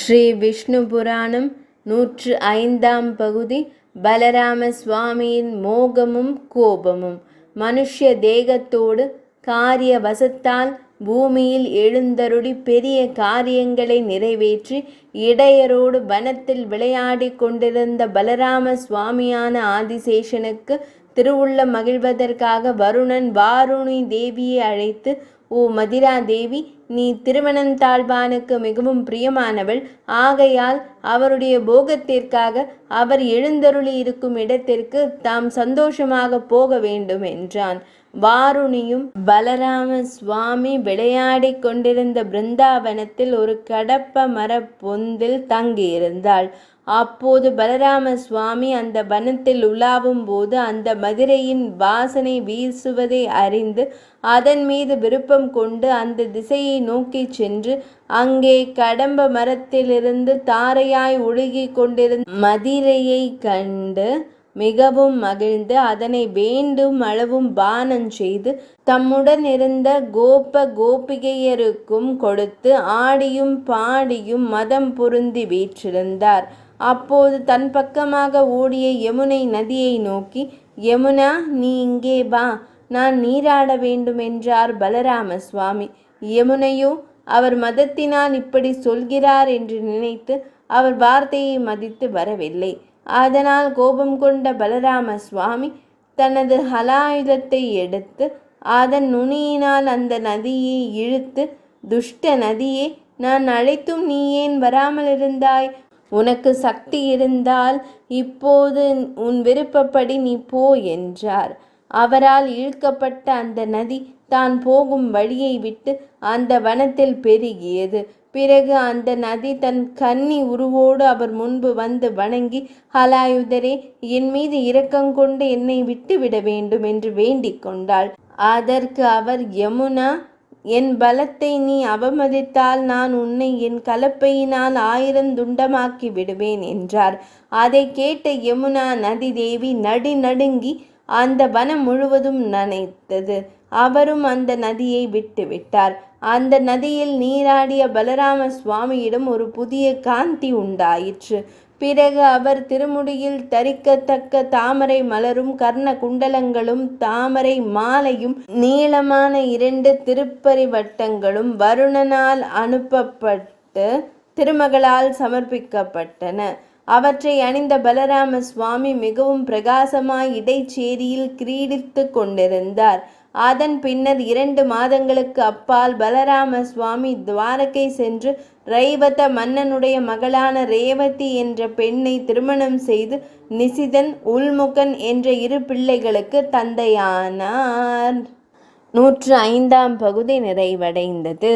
ஸ்ரீ விஷ்ணு புராணம் 105ஆம் பகுதி. பலராம சுவாமியின் மோகமும் கோபமும். மனுஷ்ய தேகத்தோடு காரிய வசத்தால் பூமியில் எழுந்தருளி பெரிய காரியங்களை நிறைவேற்றி இடையரோடு வனத்தில் விளையாடி கொண்டிருந்த பலராம சுவாமியான ஆதிசேஷனுக்கு திருவுள்ள மகிழ்வதற்காக வருணன் வாருணி தேவியை அழைத்து, ஓ மதிரா தேவி, நீ திருவனந்தாழ்வானுக்கு மிகவும் பிரியமானவள். ஆகையால் அவருடைய போகத்திற்காக அவர் எழுந்தருளி இருக்கும் இடத்திற்கு தாம் சந்தோஷமாக போக வேண்டும் என்றான். வாருணியும் பலராம சுவாமி விளையாடி கொண்டிருந்த பிருந்தாவனத்தில் ஒரு கடப்ப மர பொந்தில் தங்கியிருந்தாள். அப்போது பலராம சுவாமி அந்த வனத்தில் உலாவும் போது அந்த மதுரையின் வாசனை வீசுவதை அறிந்து அதன் மீது விருப்பம் கொண்டு அந்த திசையை நோக்கி சென்று அங்கே கடம்ப மரத்திலிருந்து தாரையாய் ஒழுகி கொண்டிருந்த மதிரையை கண்டு மிகவும் மகிழ்ந்து அதனை வேண்டும் அளவும் பானம் செய்து தம்முடன் இருந்த கோபிகையருக்கும் கொடுத்து ஆடியும் பாடியும் மதம் பொருந்தி வீற்றிருந்தார். அப்போது தன் பக்கமாக ஓடிய யமுனை நதியை நோக்கி, யமுனா, நீ இங்கே வா, நான் நீராட வேண்டும் என்றார் பலராம சுவாமி. யமுனையோ அவர் மதத்தினால் இப்படி சொல்கிறார் என்று நினைத்து அவர் வார்த்தையை மதித்து வரவில்லை. அதனால் கோபம் கொண்ட பலராம சுவாமி தனது ஹலாயுதத்தை எடுத்து அதன் நுனியினால் அந்த நதியை இழுத்து, துஷ்ட நதியே, நான் அழைத்தும் நீ ஏன் வராமல் இருந்தாய்? உனக்கு சக்தி இருந்தால் இப்போது உன் விருப்பப்படி நீ போ என்றார். அவரால் இழுக்கப்பட்ட அந்த நதி தான் போகும் வழியை விட்டு அந்த வனத்தில் பெருகியது. பிறகு அந்த நதி தன் கன்னி உருவோடு அவர் முன்பு வந்து வணங்கி, ஹலாயுதரே, என் மீது இரக்கங்கொண்டு என்னை விட்டு விட வேண்டும் என்று வேண்டிக் கொண்டாள். அதற்கு அவர், யமுனா, என் பலத்தை நீ அவமதித்தால் நான் உன்னை என் கலப்பையினால் 1000 துண்டமாக்கி விடுவேன் என்றார். அதை கேட்ட யமுனா நதி தேவி நடுங்கி அந்த வனம் முழுவதும் நனைத்தது. அவரும் அந்த நதியை விட்டு விட்டார். அந்த நதியில் நீராடிய பலராம சுவாமியிடம் ஒரு புதிய காந்தி உண்டாயிற்று. பிறகு அவர் திருமுடியில் தரிக்கத்தக்க தாமரை மலரும் கர்ண குண்டலங்களும் தாமரை மாலையும் நீளமான 2 திருப்பரிவட்டங்களும் வருணனால் அனுப்பப்பட்டு திருமகளால் சமர்ப்பிக்கப்பட்டன. அவற்றை அணிந்த பலராம சுவாமி மிகவும் பிரகாசமாய் இடைச்சேரியில் கிரீடித்து கொண்டிருந்தார். அதன் பின்னர் 2 மாதங்களுக்கு அப்பால் பலராம சுவாமி துவாரகை சென்று ரைவத மன்னனுடைய மகளான ரேவதி என்ற பெண்ணை திருமணம் செய்து நிசிதன், உல்முகன் என்ற 2 பிள்ளைகளுக்கு தந்தையானார். 105ஆம் பகுதி நிறைவடைந்தது.